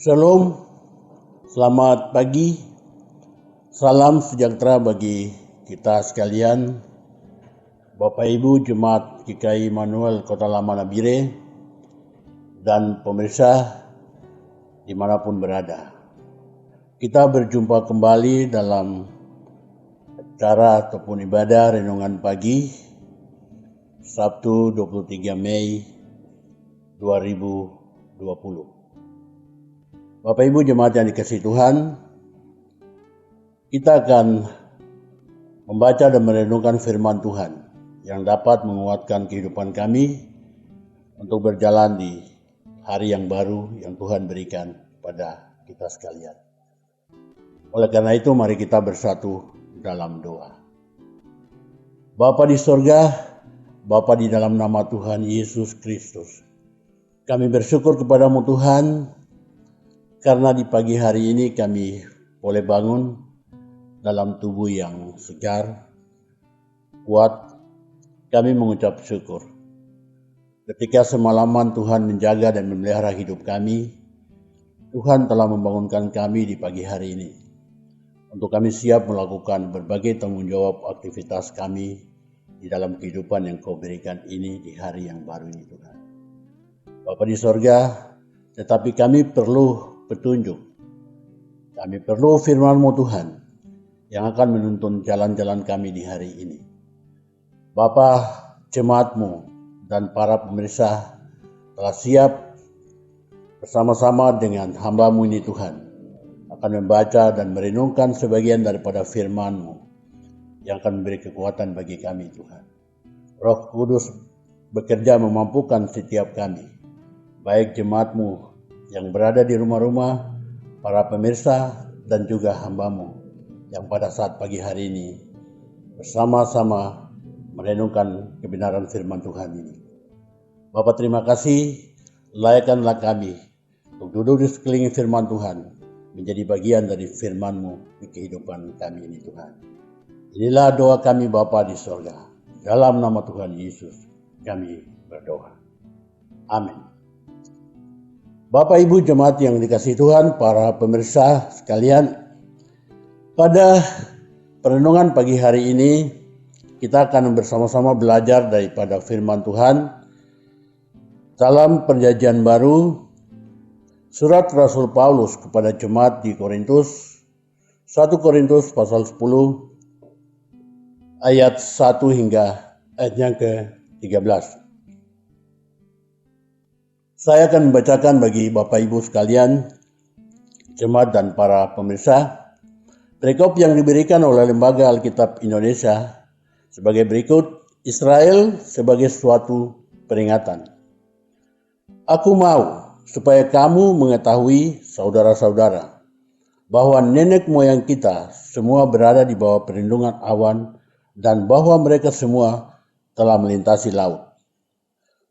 Shalom, selamat pagi, salam sejahtera bagi kita sekalian, Bapak Ibu Jemaat GKI Immanuel Kota Lama Nabire, dan pemirsa dimanapun berada. Kita berjumpa kembali dalam acara ataupun ibadah renungan pagi, Sabtu 23 Mei 2020. Bapak Ibu Jemaat yang dikasihi Tuhan, kita akan membaca dan merenungkan firman Tuhan yang dapat menguatkan kehidupan kami untuk berjalan di hari yang baru yang Tuhan berikan pada kita sekalian. Oleh karena itu, mari kita bersatu dalam doa. Bapa di sorga, Bapa di dalam nama Tuhan Yesus Kristus, kami bersyukur kepadamu Tuhan, karena di pagi hari ini kami boleh bangun dalam tubuh yang segar, kuat. Kami mengucap syukur. Ketika semalaman Tuhan menjaga dan memelihara hidup kami, Tuhan telah membangunkan kami di pagi hari ini untuk kami siap melakukan berbagai tanggung jawab aktivitas kami di dalam kehidupan yang Kau berikan ini di hari yang baru ini Tuhan. Bapa di sorga, tetapi kami perlu petunjuk. Kami perlu firman-Mu Tuhan yang akan menuntun jalan-jalan kami di hari ini. Bapa, jemaat-Mu dan para pemirsa telah siap bersama-sama dengan hamba-Mu ini Tuhan akan membaca dan merenungkan sebagian daripada firman-Mu yang akan memberi kekuatan bagi kami Tuhan. Roh Kudus bekerja memampukan setiap kami, baik jemaat-Mu yang berada di rumah-rumah, para pemirsa, dan juga hamba-Mu yang pada saat pagi hari ini bersama-sama merenungkan kebenaran firman Tuhan ini. Bapa, terima kasih, layakkanlah kami untuk duduk di sekeliling firman Tuhan, menjadi bagian dari firman-Mu di kehidupan kami ini Tuhan. Inilah doa kami Bapa di sorga. Dalam nama Tuhan Yesus kami berdoa. Amin. Bapak Ibu Jemaat yang dikasihi Tuhan, para pemirsa sekalian, pada perenungan pagi hari ini kita akan bersama-sama belajar daripada firman Tuhan dalam Perjanjian Baru, surat Rasul Paulus kepada jemaat di Korintus, 1 Korintus pasal 10 ayat 1 hingga ayatnya ke-13. Saya akan membacakan bagi Bapak Ibu sekalian, jemaat dan para pemirsa, perikop yang diberikan oleh Lembaga Alkitab Indonesia sebagai berikut: Israel sebagai suatu peringatan. Aku mau supaya kamu mengetahui, saudara-saudara, bahwa nenek moyang kita semua berada di bawah perlindungan awan dan bahwa mereka semua telah melintasi laut.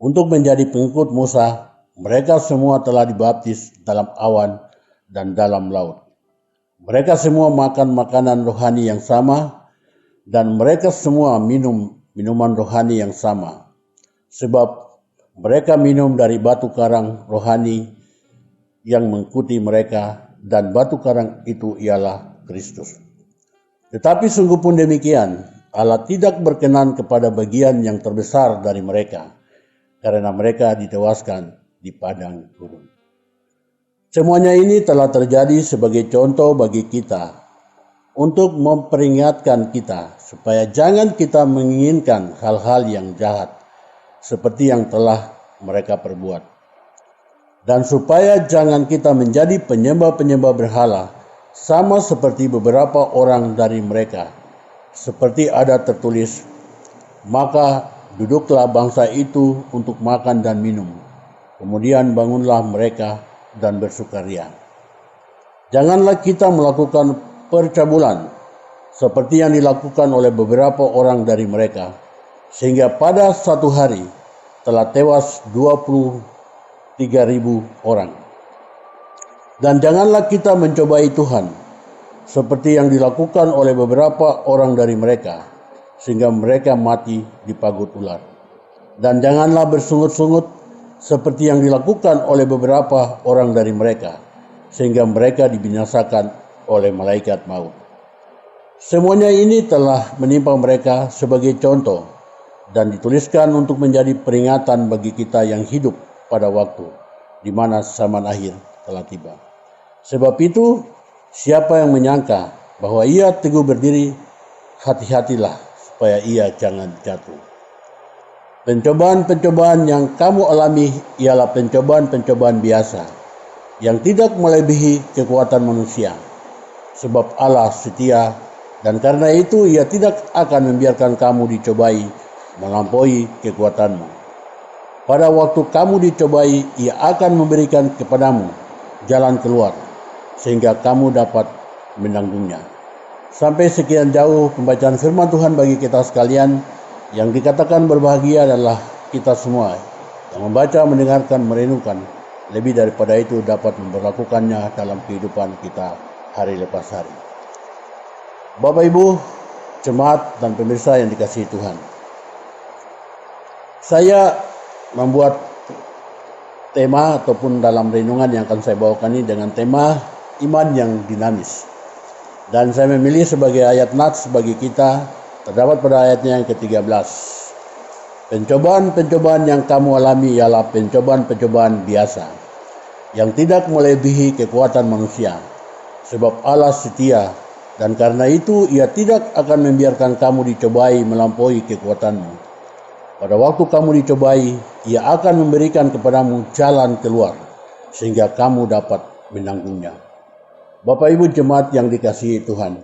Untuk menjadi pengikut Musa, mereka semua telah dibaptis dalam awan dan dalam laut. Mereka semua makan makanan rohani yang sama, dan mereka semua minum minuman rohani yang sama. Sebab mereka minum dari batu karang rohani yang mengikuti mereka, dan batu karang itu ialah Kristus. Tetapi sungguh pun demikian, Allah tidak berkenan kepada bagian yang terbesar dari mereka, karena mereka ditewaskan di padang gurun. Semuanya ini telah terjadi sebagai contoh bagi kita, untuk memperingatkan kita supaya jangan kita menginginkan hal-hal yang jahat seperti yang telah mereka perbuat, dan supaya jangan kita menjadi penyembah-penyembah berhala sama seperti beberapa orang dari mereka. seperti ada tertulis, maka duduklah bangsa itu untuk makan dan minum. Kemudian bangunlah mereka dan bersukaria. Janganlah kita melakukan percabulan seperti yang dilakukan oleh beberapa orang dari mereka, sehingga pada satu hari telah tewas 23.000 orang. Dan janganlah kita mencobai Tuhan, seperti yang dilakukan oleh beberapa orang dari mereka, sehingga mereka mati dipagut ular. Dan janganlah bersungut-sungut, seperti yang dilakukan oleh beberapa orang dari mereka, sehingga mereka dibinasakan oleh malaikat maut. Semuanya ini telah menimpa mereka sebagai contoh, dan dituliskan untuk menjadi peringatan bagi kita yang hidup pada waktu di mana zaman akhir telah tiba. Sebab itu, siapa yang menyangka bahwa ia teguh berdiri, hati-hatilah supaya ia jangan jatuh. Pencobaan-pencobaan yang kamu alami ialah pencobaan-pencobaan biasa, yang tidak melebihi kekuatan manusia. Sebab Allah setia, dan karena itu ia tidak akan membiarkan kamu dicobai melampaui kekuatanmu. Pada waktu kamu dicobai, ia akan memberikan kepadamu jalan keluar, sehingga kamu dapat menanggungnya. Sampai sekian jauh pembacaan firman Tuhan bagi kita sekalian. Yang dikatakan berbahagia adalah kita semua yang membaca, mendengarkan, merenungkan. Lebih daripada itu dapat memperlakukannya dalam kehidupan kita hari lepas hari. Bapak, Ibu, jemaat dan pemirsa yang dikasihi Tuhan, saya membuat tema ataupun dalam renungan yang akan saya bawakan ini dengan tema iman yang dinamis. Dan saya memilih sebagai ayat nats bagi kita terdapat pada ayatnya yang ke-13. Pencobaan-pencobaan yang kamu alami ialah pencobaan-pencobaan biasa, yang tidak melebihi kekuatan manusia. Sebab Allah setia, dan karena itu ia tidak akan membiarkan kamu dicobai melampaui kekuatanmu. Pada waktu kamu dicobai, ia akan memberikan kepadamu jalan keluar, sehingga kamu dapat menanggungnya. Bapak, Ibu, jemaat yang dikasihi Tuhan,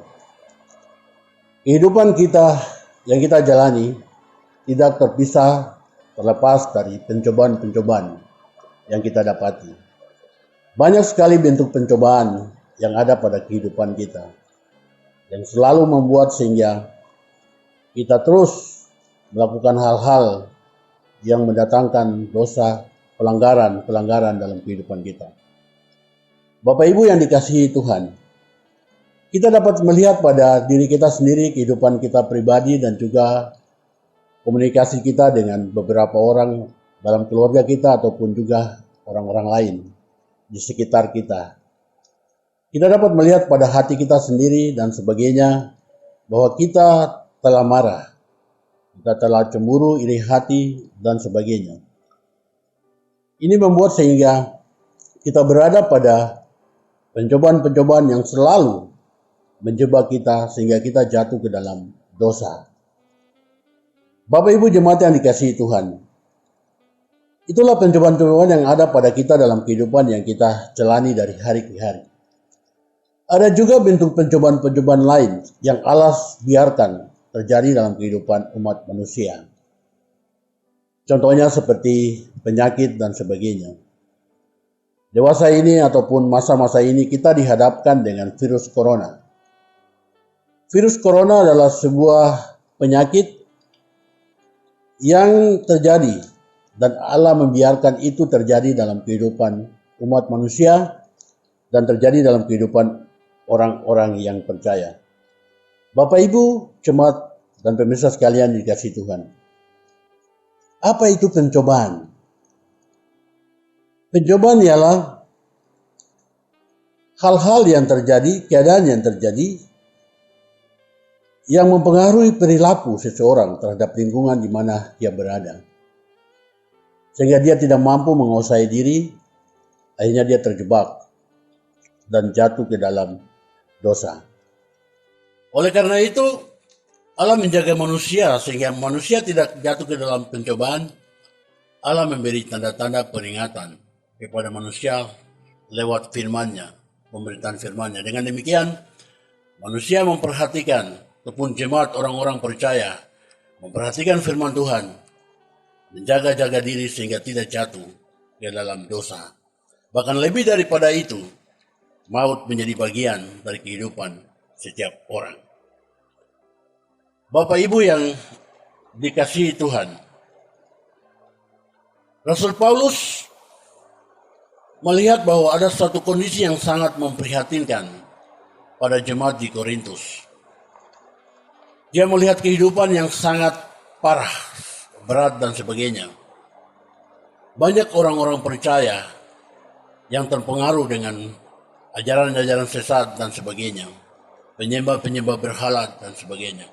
kehidupan kita yang kita jalani tidak terpisah terlepas dari pencobaan-pencobaan yang kita dapati. Banyak sekali bentuk pencobaan yang ada pada kehidupan kita, yang selalu membuat sehingga kita terus melakukan hal-hal yang mendatangkan dosa, pelanggaran dalam kehidupan kita. Bapak, Ibu yang dikasihi Tuhan, kita dapat melihat pada diri kita sendiri, kehidupan kita pribadi, dan juga komunikasi kita dengan beberapa orang dalam keluarga kita ataupun juga orang-orang lain di sekitar kita. Kita dapat melihat pada hati kita sendiri dan sebagainya bahwa kita telah marah, kita telah cemburu, iri hati, dan sebagainya. Ini membuat sehingga kita berada pada pencobaan-pencobaan yang selalu menjebak kita sehingga kita jatuh ke dalam dosa. Bapak, Ibu, jemaat yang dikasihi Tuhan, itulah pencobaan-pencobaan yang ada pada kita dalam kehidupan yang kita jalani dari hari ke hari. Ada juga bentuk pencobaan-pencobaan lain yang Allah biarkan terjadi dalam kehidupan umat manusia. Contohnya seperti penyakit dan sebagainya. Dewasa ini ataupun masa-masa ini kita dihadapkan dengan virus corona. Virus corona adalah sebuah penyakit yang terjadi dan Allah membiarkan itu terjadi dalam kehidupan umat manusia dan terjadi dalam kehidupan orang-orang yang percaya. Bapak, Ibu, jemaat dan pemirsa sekalian dikasihi Tuhan, apa itu pencobaan? Pencobaan ialah hal-hal yang terjadi, keadaan yang terjadi yang mempengaruhi perilaku seseorang terhadap lingkungan di mana dia berada. Sehingga dia tidak mampu menguasai diri, akhirnya dia terjebak dan jatuh ke dalam dosa. Oleh karena itu, Allah menjaga manusia sehingga manusia tidak jatuh ke dalam pencobaan. Allah memberi tanda-tanda peringatan kepada manusia lewat firman-Nya, pemberitaan firman-Nya. Dengan demikian, manusia memperhatikan ataupun jemaat orang-orang percaya memperhatikan firman Tuhan, menjaga-jaga diri sehingga tidak jatuh ke dalam dosa. Bahkan lebih daripada itu, maut menjadi bagian dari kehidupan setiap orang. Bapak Ibu yang dikasihi Tuhan, Rasul Paulus melihat bahwa ada suatu kondisi yang sangat memprihatinkan pada jemaat di Korintus. Dia melihat kehidupan yang sangat parah, berat dan sebagainya. Banyak orang-orang percaya yang terpengaruh dengan ajaran-ajaran sesat dan sebagainya, penyembah-penyembah berhala dan sebagainya.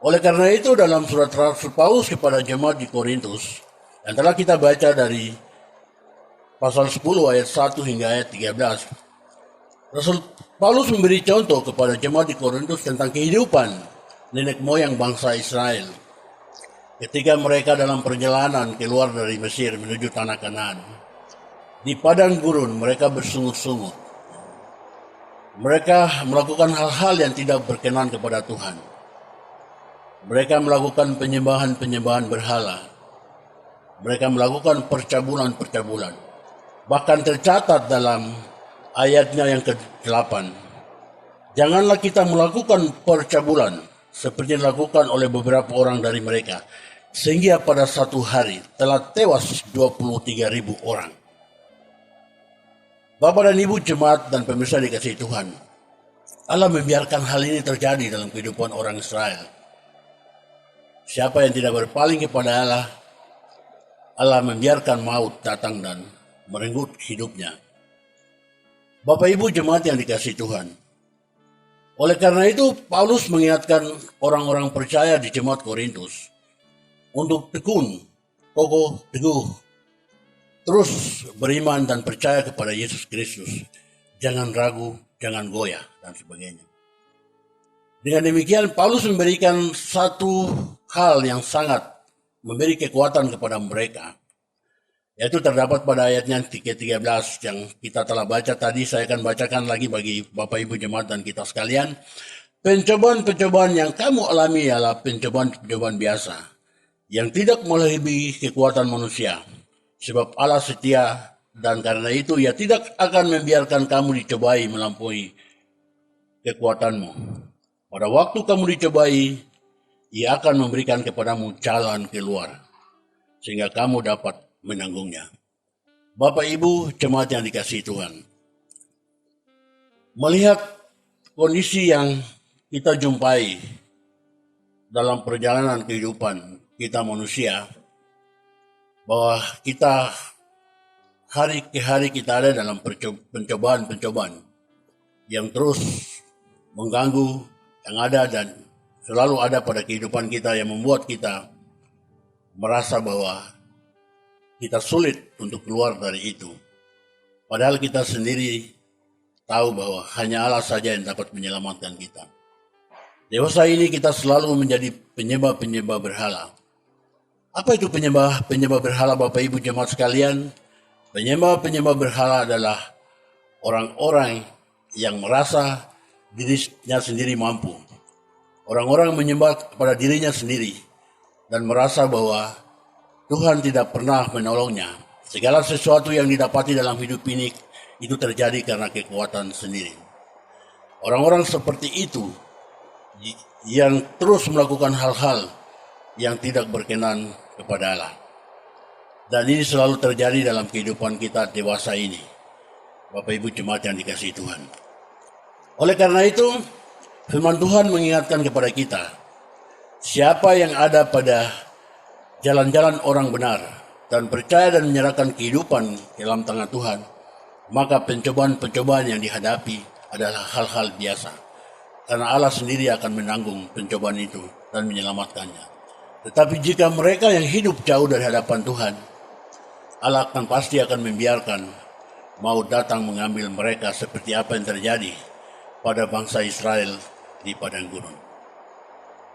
Oleh karena itu dalam surat Rasul Paulus kepada jemaat di Korintus yang telah kita baca dari pasal 10 ayat 1 hingga ayat 13, Rasul Paulus memberi contoh kepada jemaat di Korintus tentang kehidupan nenek moyang bangsa Israel ketika mereka dalam perjalanan keluar dari Mesir menuju tanah Kanaan. Di padang gurun mereka bersungut-sungut. Mereka melakukan hal-hal yang tidak berkenan kepada Tuhan. Mereka melakukan penyembahan-penyembahan berhala. Mereka melakukan percabulan-percabulan. Bahkan tercatat dalam ayatnya yang ke-8. Janganlah kita melakukan percabulan seperti dilakukan oleh beberapa orang dari mereka, sehingga pada satu hari telah tewas 23.000 orang. Bapak dan Ibu jemaat dan pemirsa dikasihi Tuhan, Allah membiarkan hal ini terjadi dalam kehidupan orang Israel. Siapa yang tidak berpaling kepada Allah, Allah membiarkan maut datang dan merenggut hidupnya. Bapak Ibu jemaat yang dikasihi Tuhan, oleh karena itu Paulus mengingatkan orang-orang percaya di jemaat Korintus untuk tekun, kokoh, teguh, terus beriman dan percaya kepada Yesus Kristus. Jangan ragu, jangan goyah, dan sebagainya. Dengan demikian, Paulus memberikan satu hal yang sangat memberi kekuatan kepada mereka. Yaitu terdapat pada ayatnya ke-13 yang kita telah baca tadi. Saya akan bacakan lagi bagi Bapak Ibu jemaat dan kita sekalian. Pencobaan-pencobaan yang kamu alami ialah pencobaan-pencobaan biasa, yang tidak melebihi kekuatan manusia. Sebab Allah setia dan karena itu Ia tidak akan membiarkan kamu dicobai melampaui kekuatanmu. Pada waktu kamu dicobai, Ia akan memberikan kepadamu jalan keluar, sehingga kamu dapat menanggungnya. Bapak Ibu jemaat yang dikasihi Tuhan, melihat kondisi yang kita jumpai dalam perjalanan kehidupan kita manusia, bahwa kita hari ke hari kita ada dalam pencobaan-pencobaan yang terus mengganggu yang ada dan selalu ada pada kehidupan kita, yang membuat kita merasa bahwa kita sulit untuk keluar dari itu. Padahal kita sendiri tahu bahwa hanya Allah saja yang dapat menyelamatkan kita. Dewasa ini kita selalu menjadi penyembah-penyembah berhala. Apa itu penyembah berhala Bapak Ibu jemaat sekalian? Penyembah berhala adalah orang-orang yang merasa dirinya sendiri mampu. Orang-orang menyembah kepada dirinya sendiri dan merasa bahwa Tuhan tidak pernah menolongnya. Segala sesuatu yang didapati dalam hidup ini itu terjadi karena kekuatan sendiri. Orang-orang seperti itu yang terus melakukan hal-hal yang tidak berkenan kepada Allah. Dan ini selalu terjadi dalam kehidupan kita dewasa ini. Bapak Ibu jemaat yang dikasihi Tuhan. Oleh karena itu, firman Tuhan mengingatkan kepada kita, siapa yang ada pada jalan-jalan orang benar dan percaya dan menyerahkan kehidupan dalam tangan Tuhan, maka pencobaan-pencobaan yang dihadapi adalah hal-hal biasa. Karena Allah sendiri akan menanggung pencobaan itu dan menyelamatkannya. Tetapi jika mereka yang hidup jauh dari hadapan Tuhan, Allah pasti akan membiarkan maut datang mengambil mereka seperti apa yang terjadi pada bangsa Israel di padang gurun.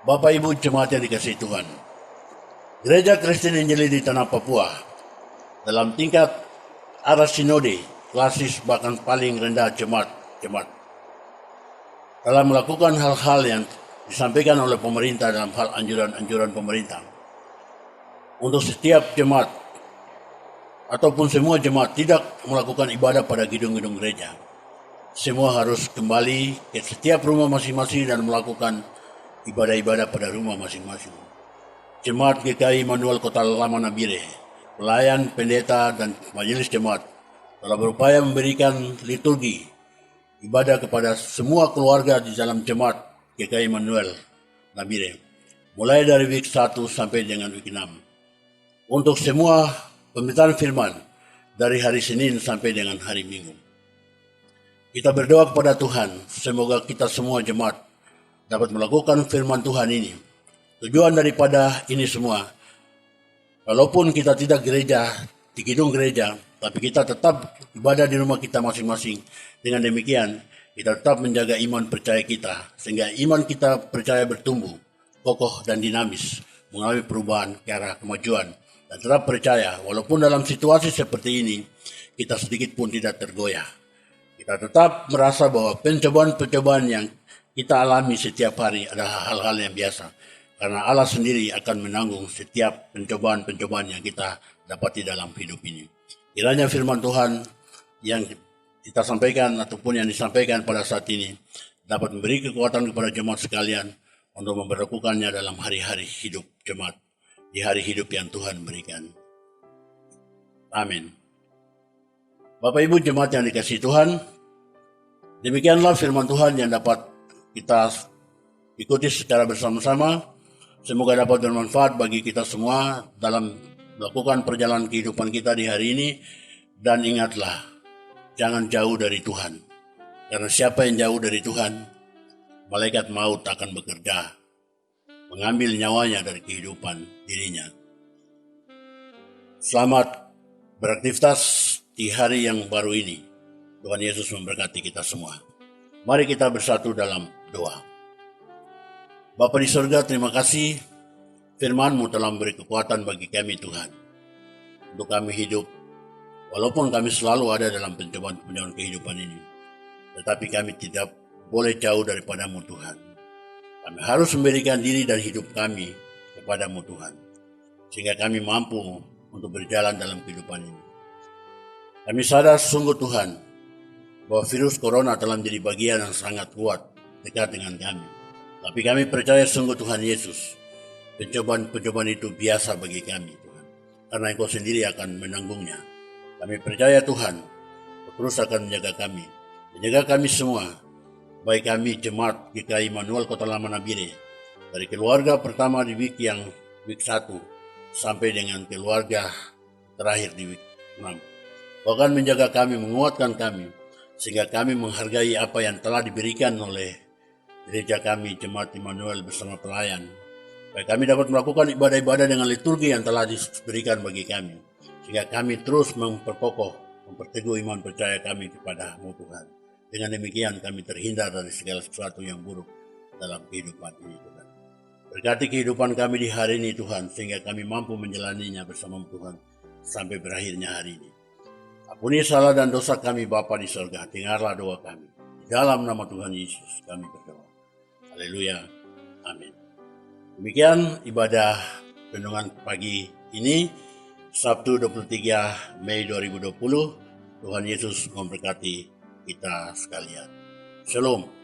Bapak Ibu jemaat yang dikasihi Tuhan, Gereja Kristen Injili di Tanah Papua dalam tingkat arah sinode, klasis bahkan paling rendah jemaat telah melakukan hal-hal yang disampaikan oleh pemerintah dalam hal anjuran-anjuran pemerintah. Untuk setiap jemaat ataupun semua jemaat tidak melakukan ibadah pada gedung-gedung gereja. Semua harus kembali ke setiap rumah masing-masing dan melakukan ibadah-ibadah pada rumah masing-masing. Jemaat GKI Immanuel Kota Lama Nabire, pelayan, pendeta, dan majelis jemaat telah berupaya memberikan liturgi ibadah kepada semua keluarga di dalam jemaat GKI Immanuel Nabire, mulai dari week 1 sampai dengan week 6. Untuk semua pemberitaan firman dari hari Senin sampai dengan hari Minggu. Kita berdoa kepada Tuhan, semoga kita semua jemaat dapat melakukan firman Tuhan ini. Tujuan daripada ini semua, walaupun kita tidak gereja, di gedung gereja, tapi kita tetap ibadah di rumah kita masing-masing. Dengan demikian, kita tetap menjaga iman percaya kita, sehingga iman kita percaya bertumbuh, kokoh dan dinamis, mengalami perubahan ke arah kemajuan, dan tetap percaya, walaupun dalam situasi seperti ini, kita sedikit pun tidak tergoyah. Kita tetap merasa bahwa pencobaan-pencobaan yang kita alami setiap hari adalah hal-hal yang biasa. Karena Allah sendiri akan menanggung setiap pencobaan-pencobaan yang kita dapati dalam hidup ini. Kiranya firman Tuhan yang kita sampaikan ataupun yang disampaikan pada saat ini dapat memberi kekuatan kepada jemaat sekalian untuk memperlakukannya dalam hari-hari hidup jemaat, di hari hidup yang Tuhan berikan. Amin. Bapak Ibu jemaat yang dikasihi Tuhan, demikianlah firman Tuhan yang dapat kita ikuti secara bersama-sama. Semoga dapat bermanfaat bagi kita semua dalam melakukan perjalanan kehidupan kita di hari ini. Dan ingatlah, jangan jauh dari Tuhan. Karena siapa yang jauh dari Tuhan, malaikat maut akan bekerja, mengambil nyawanya dari kehidupan dirinya. Selamat beraktivitas di hari yang baru ini. Tuhan Yesus memberkati kita semua. Mari kita bersatu dalam doa. Bapa di surga, terima kasih firman-Mu telah memberi kekuatan bagi kami Tuhan. Untuk kami hidup, walaupun kami selalu ada dalam pencobaan-pencobaan kehidupan ini. Tetapi kami tidak boleh jauh daripada-Mu Tuhan. Kami harus memberikan diri dan hidup kami kepada-Mu Tuhan. Sehingga kami mampu untuk berjalan dalam kehidupan ini. Kami sadar sungguh Tuhan, bahwa virus corona telah menjadi bagian yang sangat kuat dekat dengan kami. Tapi kami percaya sungguh Tuhan Yesus, pencobaan-pencobaan itu biasa bagi kami Tuhan. Karena Engkau sendiri akan menanggungnya. Kami percaya Tuhan, terus akan menjaga kami semua, baik kami jemaat GKI Immanuel Kota Lama Nabire, dari keluarga pertama di week 1 sampai dengan keluarga terakhir di week 6. Kau akan menjaga kami, menguatkan kami, sehingga kami menghargai apa yang telah diberikan oleh gereja kami, Jemaat Immanuel bersama pelayan. Baik kami dapat melakukan ibadah-ibadah dengan liturgi yang telah diberikan bagi kami. Sehingga kami terus memperkokoh, memperteguh iman percaya kami kepada-Mu Tuhan. Dengan demikian kami terhindar dari segala sesuatu yang buruk dalam kehidupan ini Tuhan. Berkati kehidupan kami di hari ini Tuhan, sehingga kami mampu menjalaninya bersama Tuhan sampai berakhirnya hari ini. Ampuni salah dan dosa kami Bapa di surga, dengarlah doa kami. Dalam nama Tuhan Yesus kami berdoa. Haleluya. Amin. Demikian ibadah renungan pagi ini, Sabtu 23 Mei 2020. Tuhan Yesus memberkati kita sekalian. Shalom.